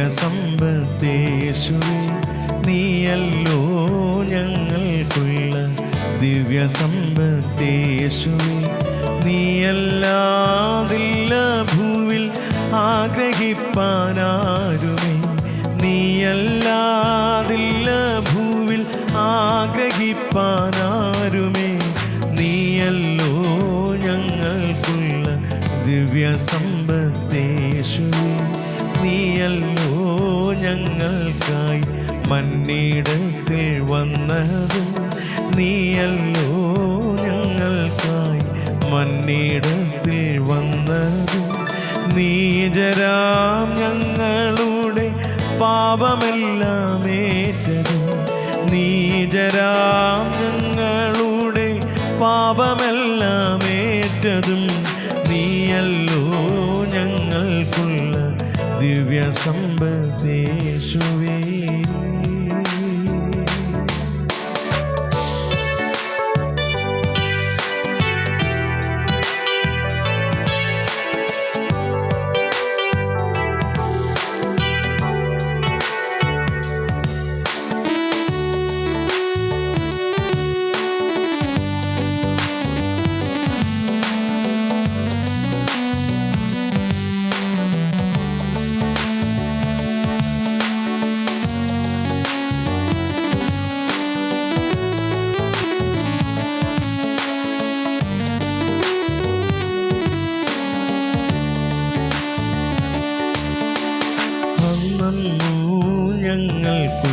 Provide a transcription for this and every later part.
ദിവ്യസമ്പത്തേശുവേ, നീയല്ലോ ഞങ്ങൾക്കുള്ള ദിവ്യസമ്പത്തേശുവേ. നീയല്ലാതില്ല ഭൂവിൽ ആഗ്രഹിപ്പാനാരുമേ, നീയല്ലാതില്ല ഭൂവിൽ ആഗ്രഹിപ്പാനാരുമേ. നീയല്ലോ ഞങ്ങൾക്കുള്ള ദിവ്യസമ്പത്തേശുവേ, നീയല്ലോ ഞങ്ങൾക്കായി മന്നിടത്തിൽ വന്നതും, നീയല്ലോ ഞങ്ങൾക്കായി മന്നിടത്തിൽ വന്നതും. നീചരാം ഞങ്ങളുടെ പാപമെല്ലാം ഏറ്റതും, നീചരാം ഞങ്ങളുടെ പാപമെല്ലാം ഏറ്റതും. നീയല്ലോ ഞങ്ങൾക്കുള്ള ദിവ്യസമ്പത്തേശുവേ.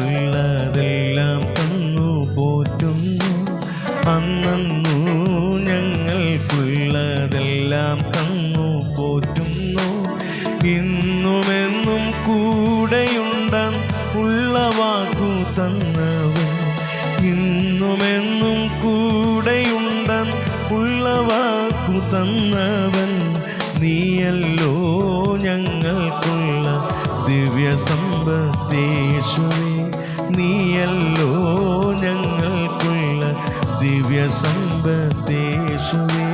ഞങ്ങൾക്കുള്ളതെല്ലാം തന്നു പോറ്റുന്നു, അന്നു ഞങ്ങൾക്കുള്ളതെല്ലാം തന്നു പോറ്റുന്നു. ഇന്നുമെന്നും കൂടെയുണ്ടാൻ ഉള്ള വാക്കു തന്നവൻ, ഇന്നുമെന്നും കൂടെയുണ്ടാൻ ഉള്ള വാക്കു തന്നവൻ. നീയല്ലോ ഞങ്ങൾക്കുള്ള ദിവ്യസമ്പത്തേശുവേ, നീയല്ലോ ഞങ്ങൾക്കുള്ള ദിവ്യസമ്പത്തേശുവേ.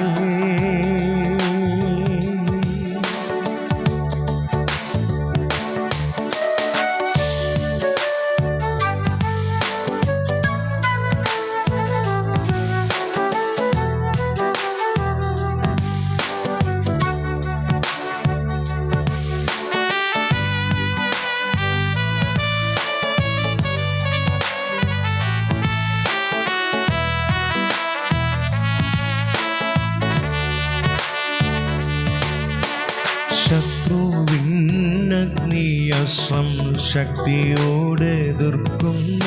ശത്രുവിന്നഗ്നിയസ്ത്രം ശക്തിയോടെ എതിർക്കുന്ന,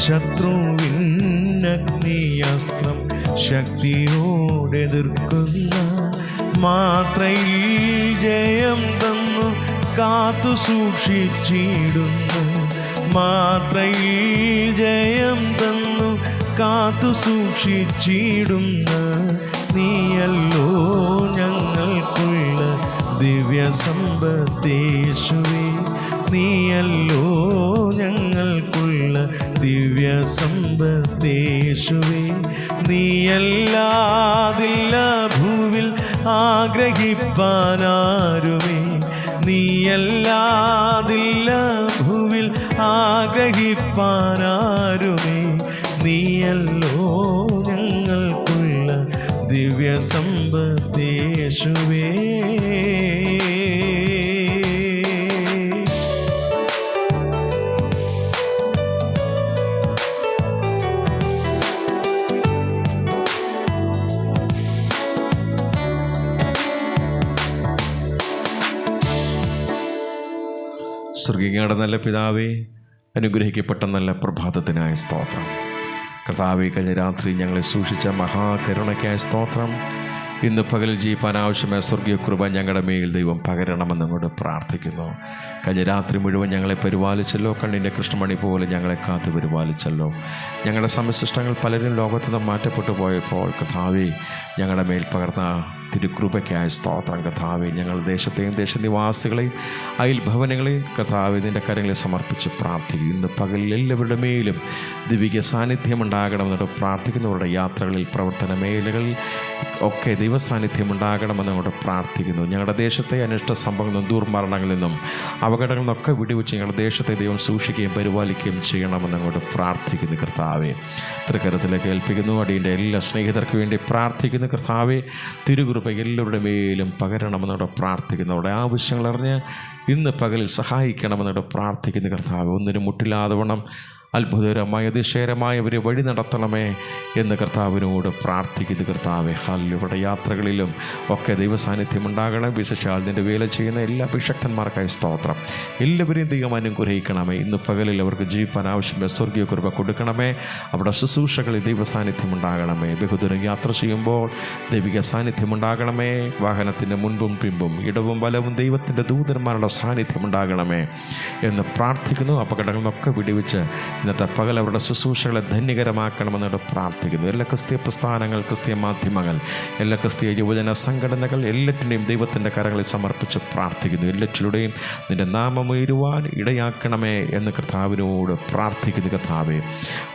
ശത്രുവിന്നഗ്നിയസ്ത്രം ശക്തിയോടെ എതിർക്കുന്ന. മാത്രയിൽ ജയം തന്നു കാത്തു സൂക്ഷിച്ചിടുന്നു, മാത്രയിൽ ജയം തന്നു കാത്തു സൂക്ഷിച്ചിടുന്ന. നീയല്ലോ ഞങ്ങൾക്കുള്ള ദിവ്യസമ്പത്തേശുവേ, നീയല്ലോ ഞങ്ങൾക്കുള്ള ദിവ്യസമ്പത്തേശുവേ. നീയല്ലാതില്ല ഭൂവിൽ ആഗ്രഹിപ്പാനാരുമേ, നീയല്ലാതില്ല ഭൂവിൽ ആഗ്രഹിപ്പാനാരുമേ. നീയല്ലോ ഞങ്ങൾക്കുള്ള ദിവ്യസമ്പത്തേശുവേ. സ്വർഗ്ഗീയങ്ങളുടെ നല്ല പിതാവേ, അനുഗ്രഹിക്കപ്പെട്ട നല്ല പ്രഭാതത്തിനായ സ്തോത്രം. കർത്താവേ, കഴിഞ്ഞ രാത്രി ഞങ്ങളെ സൂക്ഷിച്ച മഹാകരുണയ്ക്കായ സ്തോത്രം. ഇന്ന് പകൽ ജീവിപ്പാൻ ആവശ്യമായ സ്വർഗീയ കൃപ ഞങ്ങളുടെ മേൽ ദൈവം പകരണമെന്നങ്ങോട്ട് പ്രാർത്ഥിക്കുന്നു. കഴിഞ്ഞ രാത്രി മുഴുവൻ ഞങ്ങളെ പരിപാലിച്ചല്ലോ, കണ്ണിൻ്റെ കൃഷ്ണമണി പോലെ ഞങ്ങളെ കാത്തു പരിപാലിച്ചല്ലോ. ഞങ്ങളുടെ സമയശിഷ്ടങ്ങൾ പലരും ലോകത്ത് നിന്ന് മാറ്റപ്പെട്ടു പോയപ്പോൾ കർത്താവേ, ഞങ്ങളുടെ മേൽ പകർന്ന തിരുകൃപയ്ക്കായ സ്തോത്രം കർത്താവെ. ഞങ്ങൾ ദേശത്തെയും ദേശനിവാസികളെയും അയൽഭവനങ്ങളെയും കർത്താവെ നിൻ്റെ കരങ്ങളിൽ സമർപ്പിച്ച് പ്രാർത്ഥിക്കും. ഇന്ന് പകലിൽ എല്ലാവരുടെ മേലും ദിവ്യ സാന്നിധ്യം ഉണ്ടാകണമെന്നോട് പ്രാർത്ഥിക്കുന്നവരുടെ യാത്രകളിൽ, പ്രവർത്തന മേഖലകളിൽ ഒക്കെ ദൈവസാന്നിധ്യം ഉണ്ടാകണമെന്നോട് പ്രാർത്ഥിക്കുന്നു. ഞങ്ങളുടെ ദേശത്തെ അനിഷ്ട സംഭവങ്ങളിൽ നിന്നും, ദുർമരണങ്ങളിൽ നിന്നും, അപകടങ്ങളിൽ നിന്നൊക്കെ വിടുവിച്ച് ഞങ്ങളുടെ ദേശത്തെ ദൈവം സൂക്ഷിക്കുകയും പരിപാലിക്കുകയും ചെയ്യണമെന്നങ്ങോട്ട് പ്രാർത്ഥിക്കുന്നു കർത്താവെ. തൃക്കരത്തിലേക്ക് ഏൽപ്പിക്കുന്നു. അടിയൻ്റെ എല്ലാ സ്നേഹിതർക്ക് വേണ്ടി പ്രാർത്ഥിക്കുന്നു കർത്താവെ. തിരുകൃപ എല്ലാവരുടെ മേലും പകരണമെന്നോട് പ്രാർത്ഥിക്കുന്നു. അവരുടെ ആവശ്യങ്ങളറിഞ്ഞ് ഇന്ന് പകലിൽ സഹായിക്കണമെന്നോട് പ്രാർത്ഥിക്കുന്നു കർത്താവെ. ഒന്നിനും മുട്ടില്ലാതെ വണ്ണം അത്ഭുതകരമായ അതിശയകരമായ ഒരു വഴി നടത്തണമേ എന്ന് കർത്താവിനോട് പ്രാർത്ഥിക്കുന്നു കർത്താവെ. ഇവിടെ യാത്രകളിലും ഒക്കെ ദൈവസാന്നിധ്യം ഉണ്ടാകണം. വിശേഷാൽ നിൻ്റെ വേല ചെയ്യുന്ന എല്ലാ അഭിഷക്തന്മാർക്കായി സ്തോത്രം. എല്ലാവരെയും ദൈവം അനുഗ്രഹിക്കണമേ. ഇന്ന് പകലിൽ അവർക്ക് ജീവിക്കാൻ ആവശ്യമായ സ്വർഗീയ കൃപ കൊടുക്കണമേ. അവിടെ ശുശ്രൂഷകളിൽ ദൈവസാന്നിധ്യം ഉണ്ടാകണമേ. ബഹുദൂരം യാത്ര ചെയ്യുമ്പോൾ ദൈവിക സാന്നിധ്യം ഉണ്ടാകണമേ. വാഹനത്തിൻ്റെ മുൻപും പിമ്പും ഇടവും വലവും ദൈവത്തിൻ്റെ ദൂതന്മാരുടെ സാന്നിധ്യം ഉണ്ടാകണമേ എന്ന് പ്രാർത്ഥിക്കുന്നു. അപകടങ്ങളിൽ നിന്നൊക്കെ വിടുവിച്ച് ഇന്നത്തെ പകൽ അവരുടെ ശുശ്രൂഷകളെ ധന്യകരമാക്കണമെന്നോട് പ്രാർത്ഥിക്കുന്നു. എല്ലാ ക്രിസ്തീയ പ്രസ്ഥാനങ്ങൾ, ക്രിസ്തീയ മാധ്യമങ്ങൾ, എല്ലാ ക്രിസ്തീയ യുവജന സംഘടനകൾ എല്ലാറ്റിൻ്റെയും ദൈവത്തിൻ്റെ കരങ്ങളിൽ സമർപ്പിച്ച് പ്രാർത്ഥിക്കുന്നു. എല്ലാറ്റിലൂടെയും നിൻ്റെ നാമം ഉയരുവാൻ ഇടയാക്കണമേ എന്ന് കർത്താവിനോട് പ്രാർത്ഥിക്കുന്നു കർത്താവെ.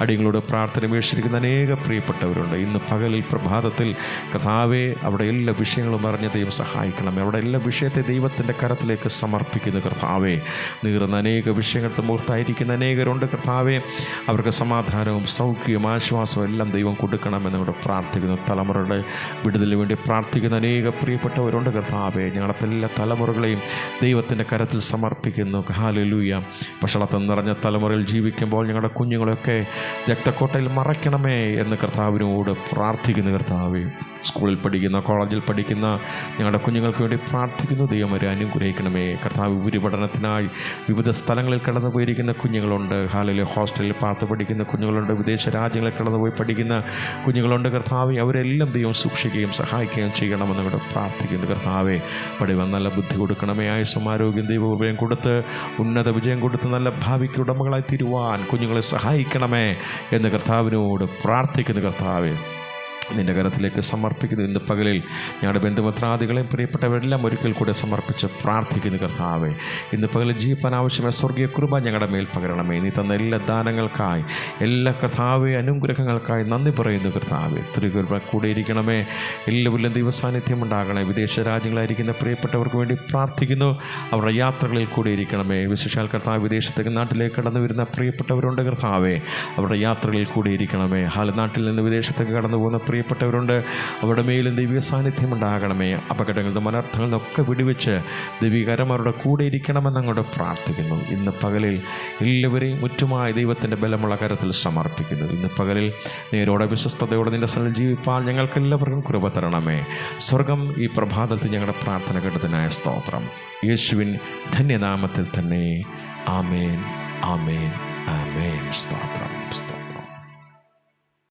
അടിയങ്ങളോട് പ്രാർത്ഥന വീക്ഷിക്കുന്ന അനേക പ്രിയപ്പെട്ടവരുണ്ട്. ഇന്ന് പകലിൽ പ്രഭാതത്തിൽ കർത്താവെ അവിടെ എല്ലാ വിഷയങ്ങളും അറിഞ്ഞ് ദൈവം സഹായിക്കണമേ. അവിടെ എല്ലാ വിഷയത്തെ ദൈവത്തിൻ്റെ കരത്തിലേക്ക് സമർപ്പിക്കുന്നു കർത്താവെ. നീറുന്ന അനേക വിഷയങ്ങൾ മുഹൂർത്തായിരിക്കുന്ന അനേകരുണ്ട് കർത്താവെ. അവർക്ക് സമാധാനവും സൗഖ്യവും ആശ്വാസവും എല്ലാം ദൈവം കൊടുക്കണമെന്നവിടെ പ്രാർത്ഥിക്കുന്നു. തലമുറയുടെ വിടുതലിന് വേണ്ടി പ്രാർത്ഥിക്കുന്ന അനേക പ്രിയപ്പെട്ടവരുണ്ട് കർത്താവെ. ഞങ്ങളുടെ എല്ലാ തലമുറകളെയും ദൈവത്തിൻ്റെ കരത്തിൽ സമർപ്പിക്കുന്നു. ഹല്ലേലൂയ. വഷളത്വം നിറഞ്ഞ തലമുറയിൽ ജീവിക്കുമ്പോൾ ഞങ്ങളുടെ കുഞ്ഞുങ്ങളെയൊക്കെ രക്തക്കോട്ടയിൽ മറയ്ക്കണമേ എന്ന് കർത്താവിനോട് പ്രാർത്ഥിക്കുന്നു കർത്താവെ. സ്കൂളിൽ പഠിക്കുന്ന, കോളേജിൽ പഠിക്കുന്ന ഞങ്ങളുടെ കുഞ്ഞുങ്ങൾക്ക് വേണ്ടി പ്രാർത്ഥിക്കുന്നു. ദൈവം അവരെ അനുഗ്രഹിക്കണമേ കർത്താവ്. ഉപരിപഠനത്തിനായി വിവിധ സ്ഥലങ്ങളിൽ കടന്നു പോയിരിക്കുന്ന കുഞ്ഞുങ്ങളുണ്ട്. ഹാലയിലെ ഹോസ്റ്റലിൽ പാർത്ത് പഠിക്കുന്ന കുഞ്ഞുങ്ങളുണ്ട്. വിദേശ രാജ്യങ്ങളിൽ കടന്നുപോയി പഠിക്കുന്ന കുഞ്ഞുങ്ങളുണ്ട് കർത്താവെ. അവരെല്ലാം ദൈവം സൂക്ഷിക്കുകയും സഹായിക്കുകയും ചെയ്യണമെന്നവിടെ പ്രാർത്ഥിക്കുന്നു കർത്താവെ. പഠിവൻ നല്ല ബുദ്ധി കൊടുക്കണമേ. ആയുസ്സും ആരോഗ്യം ദൈവകൃപയും കൊടുത്ത് ഉന്നത വിജയം കൊടുത്ത് നല്ല ഭാവിക്ക് ഉടമകളായി തീരുവാൻ കുഞ്ഞുങ്ങളെ സഹായിക്കണമേ എന്ന് കർത്താവിനോട് പ്രാർത്ഥിക്കുന്നു കർത്താവെ. നിൻ്റെ കരത്തിലേക്ക് സമർപ്പിക്കുന്നു. ഇന്ന് പകലിൽ ഞങ്ങളുടെ ബന്ധുമിത്രാദികളെയും പ്രിയപ്പെട്ടവരെല്ലാം ഒരിക്കൽ കൂടെ സമർപ്പിച്ച് പ്രാർത്ഥിക്കുന്നു കർത്താവെ. ഇന്ന് പകലിൽ ജീവിക്കാൻ ആവശ്യമായ സ്വർഗീയ കൃപ ഞങ്ങളുടെ മേൽ പകരണമേ. നീ തന്ന എല്ലാ ദാനങ്ങൾക്കായി, എല്ലാ കർത്താവെ അനുഗ്രഹങ്ങൾക്കായി നന്ദി പറയുന്നു കർത്താവെ. തിരുകൃപ കൂടെ ഇരിക്കണമേ. എല്ലാവരിലും ദൈവസാന്നിധ്യം ഉണ്ടാകണേ. വിദേശ രാജ്യങ്ങളായിരിക്കുന്ന പ്രിയപ്പെട്ടവർക്ക് വേണ്ടി പ്രാർത്ഥിക്കുന്നു. അവരുടെ യാത്രകളിൽ കൂടെ ഇരിക്കണമേ. വിശേഷാൽ കർത്താവ് വിദേശത്തേക്ക് നാട്ടിലേക്ക് കടന്നു വരുന്ന പ്രിയപ്പെട്ടവരുണ്ട് കർത്താവെ. അവരുടെ യാത്രകളിൽ കൂടെ ഇരിക്കണമേ. നാട്ടിൽ നിന്ന് വിദേശത്തേക്ക് കടന്നു പോകുന്ന പ്രിയപ്പെട്ടവരുണ്ട്. അവരുടെ മേലും ദൈവിക സാന്നിധ്യം ഉണ്ടാകണമേ. അപകടങ്ങളിൽ നിന്നും അനർത്ഥങ്ങളിൽ നിന്നൊക്കെ വിടുവിച്ച് ദൈവികരം അവരുടെ കൂടെ ഇരിക്കണമെന്ന് അങ്ങോട്ട് പ്രാർത്ഥിക്കുന്നു. ഇന്ന് പകലിൽ എല്ലാവരെയും മുറ്റുമായ ദൈവത്തിൻ്റെ ബലമുള്ള കരത്തിൽ സമർപ്പിക്കുന്നു. ഇന്ന് പകലിൽ നേരോടെ വിശ്വസ്തയോടെ നിൻ്റെ സ്ഥലം ജീവിപ്പാൻ ഞങ്ങൾക്കെല്ലാവർക്കും കൃപ തരണമേ. സ്വർഗം ഈ പ്രഭാതത്തിൽ ഞങ്ങളുടെ പ്രാർത്ഥന കേട്ടതിനായ സ്തോത്രം. യേശുവിൻ ധന്യനാമത്തിൽ തന്നെ. ആമേൻ, ആമേൻ, ആമേൻ. സ്തോത്രം.